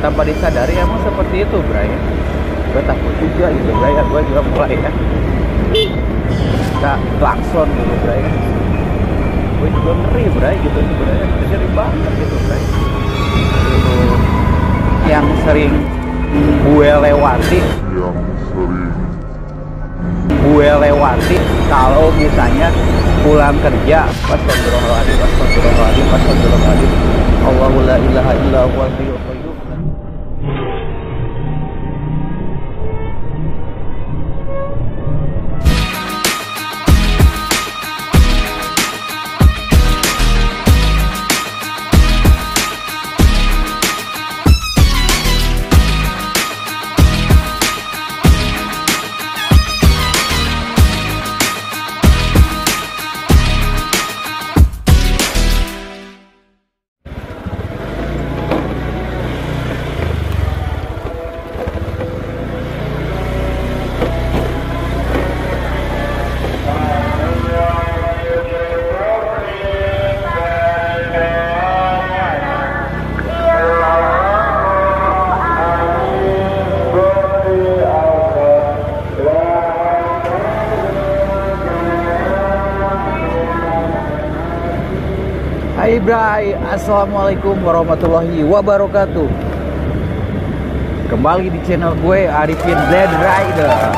tanpa disadari emang seperti itu, Bray. Gue takut juga gitu, Bray. Gue juga mulai ya klakson gitu, Bray. Gue juga ngeri, Bray, gitu sebenarnya. Ngeri banget gitu, Bray. Itu yang sering gue lewati kalau misalnya pulang kerja. Astagfirullahaladzim. Allahu la ilaha illa huwal hayyul qayyum. Hai Bray, assalamualaikum warahmatullahi wabarakatuh. Kembali di channel gue Arifin Blade Rider.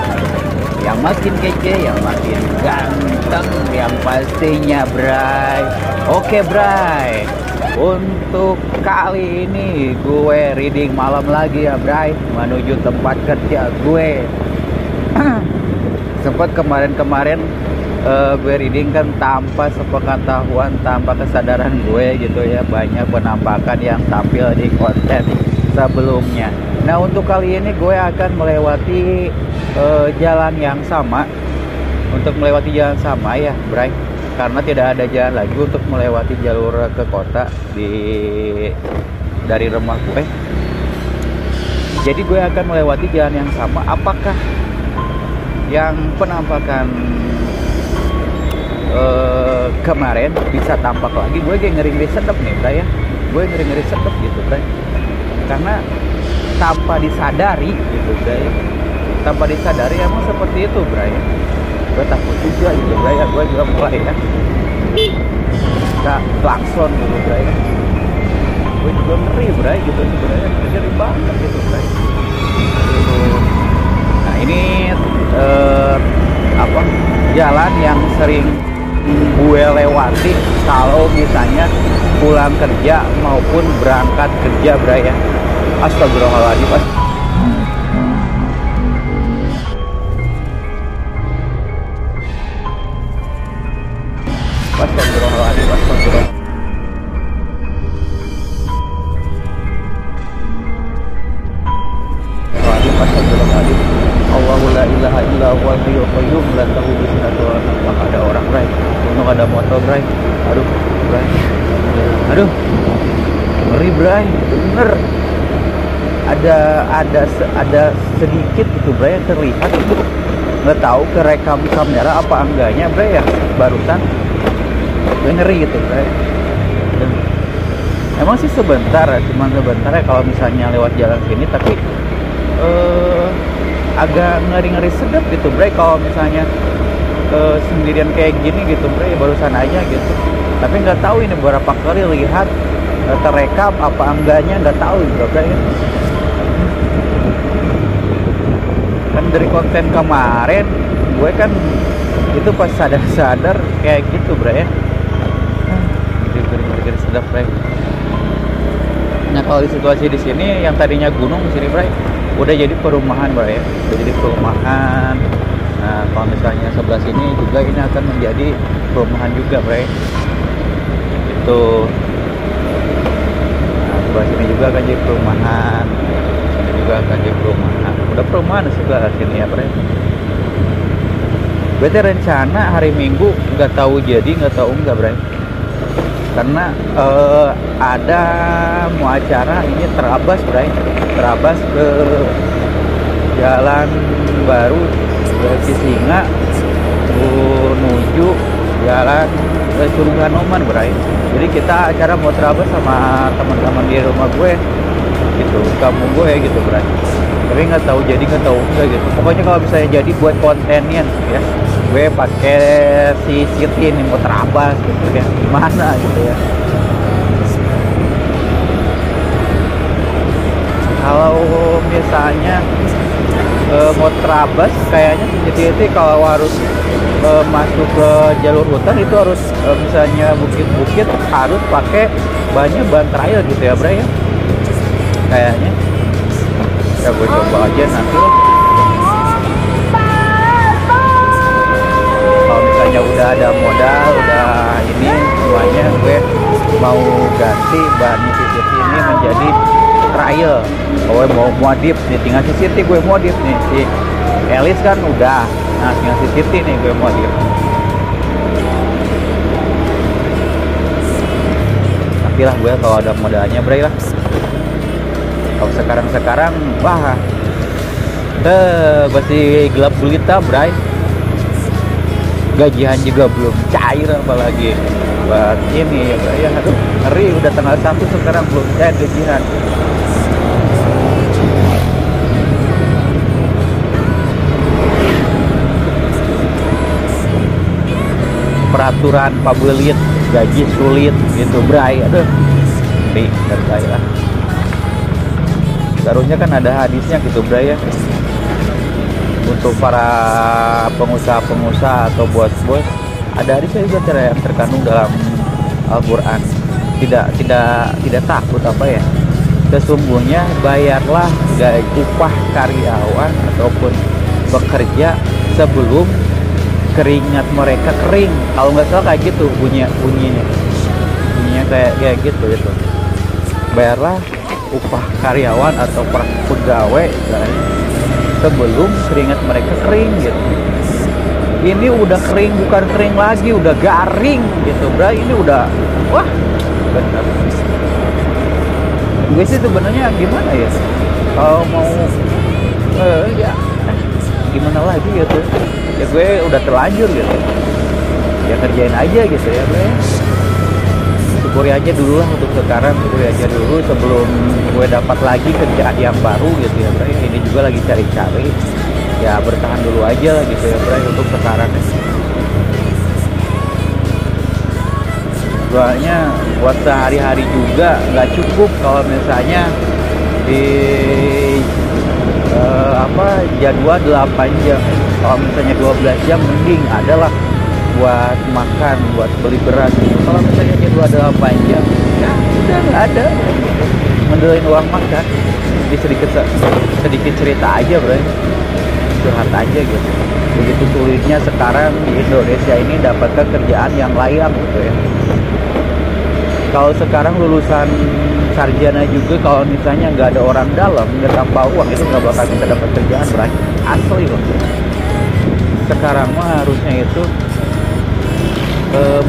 Yang makin kece, yang makin ganteng, yang pastinya Bray. Oke Bray, untuk kali ini gue reading malam lagi ya Bray, menuju tempat kerja gue. Sempat kemarin-kemarin gue reading kan tanpa sepengetahuan, tanpa kesadaran gue gitu ya, banyak penampakan yang tampil di konten sebelumnya. Nah untuk kali ini gue akan melewati jalan yang sama. Untuk melewati jalan sama ya Bray, karena tidak ada jalan lagi untuk melewati jalur ke kota dari rumah gue. Jadi gue akan melewati jalan yang sama. Apakah yang penampakan kemarin bisa tampak lagi? Gue kayak ngeri-ngeri sedep nih Bray ya. Gue ngeri-ngeri sedep gitu Bray, karena tanpa disadari gitu Bray. Tanpa disadari emang seperti itu Bray. Gue takut juga gitu Bray ya. Gue juga mulai ya klakson gitu Bray. Gue juga ngeri Bray gitu sebenarnya. Ngeri banget gitu Bray. Nah ini jalan yang sering gue lewati kalau misalnya pulang kerja maupun berangkat kerja Bray ya. Astagfirullahaladzim. Allahu la ilaha illa huwal hayyul qayyum la ta'khudhuhu sinatun wa la nawm. Ada orang Bray, untung ada motor Bray. Aduh Bray, aduh ngeri Bray, bener. Ada sedikit gitu Bray yang terlihat itu, nggak tahu kerekam kamera apa enggaknya Bray ya barusan. Gue ngeri gitu Bray. Emang sih sebentar, cuma sebentar ya kalau misalnya lewat jalan sini, tapi agak ngeri-ngeri sedap gitu Bray kalau misalnya sendirian kayak gini gitu Bray, barusan aja gitu. Tapi nggak tahu ini berapa kali lihat terekam apa enggaknya, nggak tahu juga Bray. Kan dari konten kemarin gue kan itu pas sadar-sadar kayak gitu Bray ya. Ngeri-ngeri sedap Bray. Nah kalau di situasi di sini yang tadinya gunung di sini Bray, udah jadi perumahan Bray ya, udah jadi perumahan. Nah kalau misalnya sebelah sini juga ini akan menjadi perumahan juga Bray. Itu. Nah sebelah sini juga akan jadi perumahan, sini juga akan jadi perumahan. Udah perumahan sebelah sini ya Bray. Berarti rencana hari Minggu nggak tahu jadi nggak tahu enggak Bray. Karena ada mau acara ini terabas Bray, terabas ke jalan baru ke Cisinga menuju jalan ke Curug Hanoman Bray. Jadi kita acara mau terabas sama teman-teman di rumah gue. gitu kampung gue gitu berarti. Tapi nggak tahu jadi nggak tahu enggak gitu. Pokoknya kalau misalnya jadi buat kontennya ya, gue pakai si Siti ini mau terabas gitu ya, gimana gitu ya. Kalau misalnya mau terabas kayaknya si Siti kalau harus masuk ke jalur hutan itu harus misalnya bukit-bukit harus pakai banyak ban trail gitu ya Bray ya, kayaknya ya gue coba aja nanti lah. Kalau misalnya udah ada modal udah ini semuanya, gue mau ganti ban Siti ini menjadi trail. Gue mau modif nih, tinggal si Siti gue modif nih. Si Elis kan udah, nah tinggal si Siti nih gue modif. Tapi lah gue kalau ada modalnya Bray lah. Kalau sekarang wah masih gelap gulita Bray. Gajian juga belum cair apalagi buat ini ya Bray ya. Aduh ngeri, udah tanggal 1 sekarang belum cair gajian. Peraturan pabelit, gaji sulit gitu Bray. Aduh ngeri Bray lah. Seharusnya kan ada hadisnya gitu Bray ya, untuk para pengusaha-pengusaha atau bos-bos. Ada hadisnya juga yang terkandung dalam Al-Quran. Tidak takut apa ya, sesungguhnya bayarlah gaji upah karyawan ataupun bekerja sebelum keringat mereka kering. Kalau nggak salah kayak gitu bunyinya kayak gitu itu. Bayarlah upah karyawan atau pegawai sebelum keringat mereka kering gitu. Ini udah kering, bukan kering lagi, udah garing gitu Bray. Ini udah wah bener. Gue sih sebenarnya gimana ya, kalau mau ya gimana lagi gitu ya, gue udah terlanjur gitu ya, kerjain aja gitu ya Bray. Syukuri aja dulu lah untuk sekarang, syukuri aja dulu sebelum gue dapat lagi kerjaan yang baru gitu ya Bray. Ini juga lagi cari-cari ya, bertahan dulu aja lah gitu ya Bray untuk sekarang. Soalnya buat sehari-hari juga nggak cukup kalau misalnya di jadwal 8 jam. Kalau misalnya 12 jam mending adalah buat makan, buat beli beras gitu. Kalau misalnya jadwal 8 jam ya udah nggak ada ngandelin uang makan. Jadi sedikit cerita aja Bray, curhat aja gitu. Begitu sulitnya sekarang di Indonesia ini dapatkan kerjaan yang layak gitu ya. Kalau sekarang lulusan sarjana juga kalau misalnya nggak ada orang dalam, nggak tanpa uang itu nggak bakal bisa dapat kerjaan Bray. Asli loh. Sekarang mah harusnya itu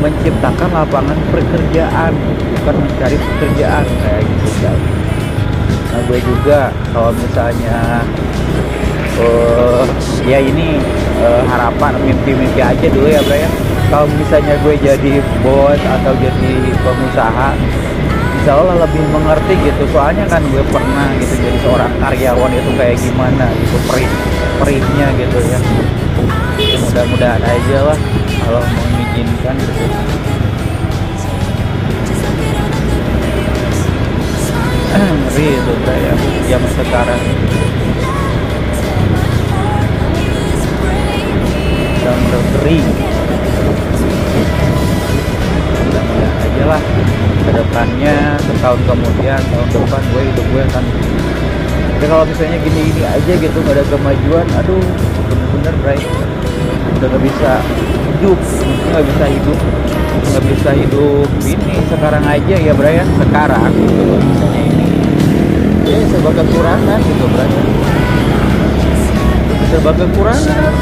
menciptakan lapangan pekerjaan, bukan mencari pekerjaan kayak gitu guys. Nah gue juga kalau misalnya ya ini harapan mimpi-mimpi aja dulu ya Bray ya. Kalau misalnya gue jadi bos atau jadi pengusaha, insya Allah lebih mengerti gitu. Soalnya kan gue pernah gitu jadi seorang karyawan itu kayak gimana gitu, perihnya gitu ya. Mudah-mudahan aja lah kalau mau mengizinkan gitu. Ngeri itu kayak zaman sekarang. Dan ngeri. Mudah-mudahan aja lah kedepannya, setahun kemudian, tahun depan gue kan. Tapi kalau misalnya gini-gini aja gitu gak ada kemajuan, aduh bener-bener Bray udah gak bisa hidup, nggak bisa hidup ini sekarang aja ya Bray ya. Sekarang gitu loh, misalnya ini ya serba kekurangan gitu Bray, serba kekurangan.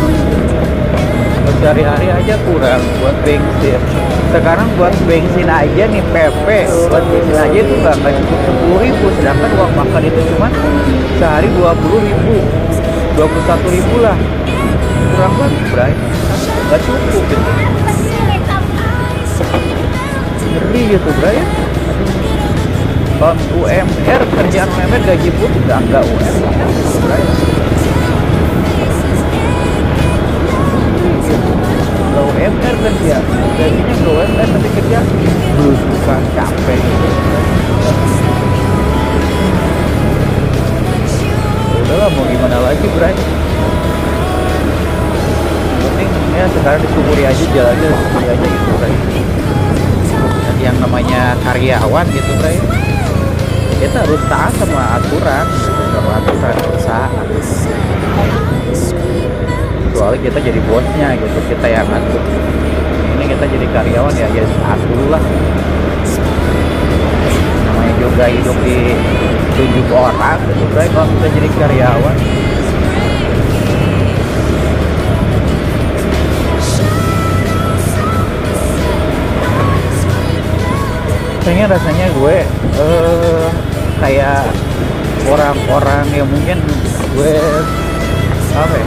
Sehari-hari aja kurang buat bensin. Sekarang buat bensin aja nih PP, buat bensin aja itu nggak cukup 10.000, sedangkan uang makan itu cuma sehari 20.000, 21.000 lah. Kurang banget Bray, nggak cukup gitu. Ngeri gitu Bray. Kalau UMR, kerjaan UMR gaji pun nggak UMR, Bray. Nggak UMR kerja, gajinya nggak UMR tapi kerja belusukan, capek gitu. Udahlah mau gimana lagi, Bray. Penting ya sekarang disyukuri aja, jalannya disyukuri aja gitu, Bray. Dan yang namanya karyawan gitu, Bray, kita harus taat sama aturan gitu, sama aturan perusahaan. Soalnya kita jadi bosnya gitu, kita yang ngatur. Ini kita jadi karyawan ya taat dulu lah. Namanya juga hidup ditunjuk orang gitu, Bray. Kalau kita jadi karyawan, kayaknya rasanya gue kayak orang-orang yang mungkin gue apa ya,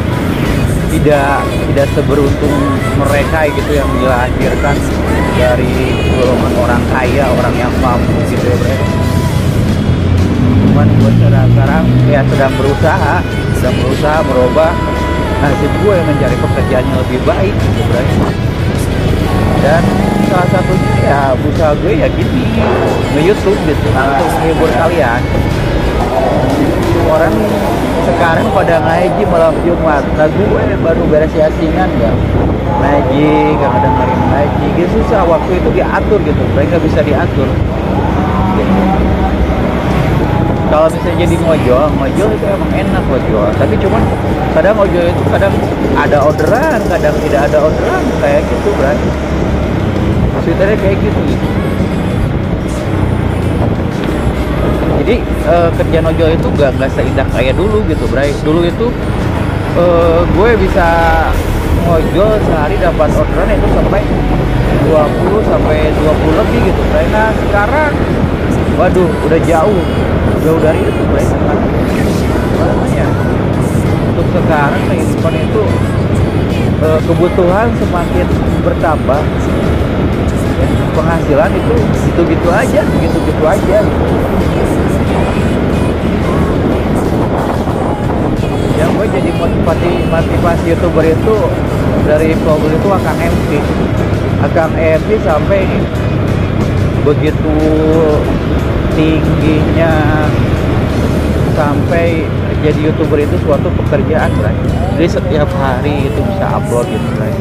tidak seberuntung mereka gitu yang dilahirkan dari golongan orang kaya, orang yang mampu gitu ya, Bro. Cuman gue sekarang ya sedang berusaha merubah nasib gue mencari pekerjaan yang lebih baik gitu, Bro. Dan salah satunya ya usaha gue ya gini, nge-YouTube gitu untuk menghibur kalian. Orang sekarang pada ngaji malam Jumat, nah gue baru beres yasingan ya ngaji, gak dengerin ngaji gitu, susah. Waktu itu diatur gitu, mereka bisa diatur gitu. Kalau misalnya jadi ngojol itu emang enak ngojol, tapi cuman kadang ngojol itu kadang ada orderan, kadang tidak ada orderan, kayak gitu, Bray. Maksudnya kayak gitu. Jadi kerjaan ojol itu gak seindah kayak dulu gitu, Bray. Dulu itu gue bisa ngojol sehari dapat orderan itu sampai 20 sampai 20 lebih gitu, Bray. Nah sekarang waduh udah jauh dari itu, Bray. Makanya untuk sekarang kehidupan itu kebutuhan semakin bertambah, penghasilan itu gitu-gitu aja gitu. Yang gue jadi motivasi YouTuber itu dari vlogger itu Akang MC sampai begitu tingginya, sampai jadi YouTuber itu suatu pekerjaan, Bray. Jadi setiap hari itu bisa upload gitu, Bray.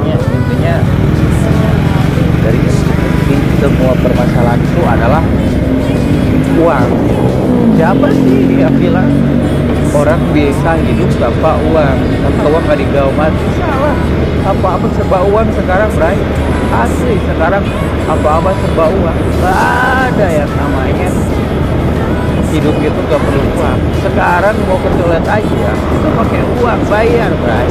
Intinya dari semua permasalahan itu adalah uang. Siapa sih yang bilang orang bisa hidup tanpa uang? Tanpa uang gak digawe mati? Salah. Apa-apa serba uang sekarang, Bray. Asli sekarang apa-apa serba uang. Gak ada yang namanya hidup itu gak perlu uang. Sekarang mau ke toilet aja itu pakai uang, bayar, Bray.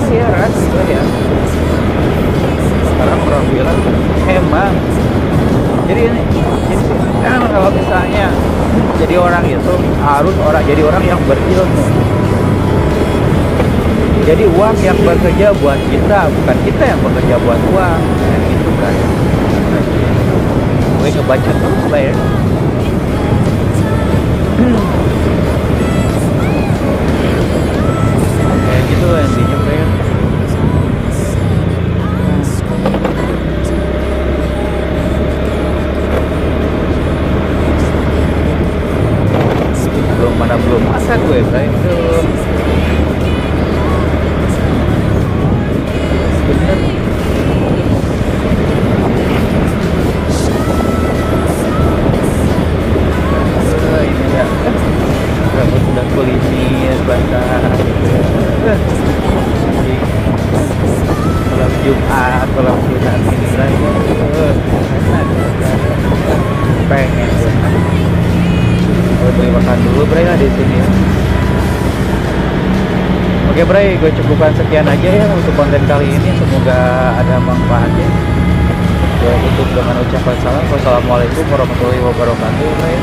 Bayar asli, bayar. Sekarang orang bilang emang. Jadi kalau misalnya jadi orang itu harus jadi orang yang berilmu. Jadi uang yang bekerja buat kita, bukan kita yang bekerja buat uang. Kayak gitu, kan. Gue ngebaca terus lah ya. Kayak gitu lah intinya, Bro. Belum masak gue, Bro. Bener. Ini ya, rambut udah kulimis, basah. Malam Jumat, malam sunat ini lagi. Pengen gue beli makan dulu, Bray, di sini. Oke, Bray, gue cukupkan sekian aja ya untuk konten kali ini. Semoga ada manfaatnya. Gue tutup dengan ucapan salam. Wassalamualaikum warahmatullahi wabarakatuh, Bray.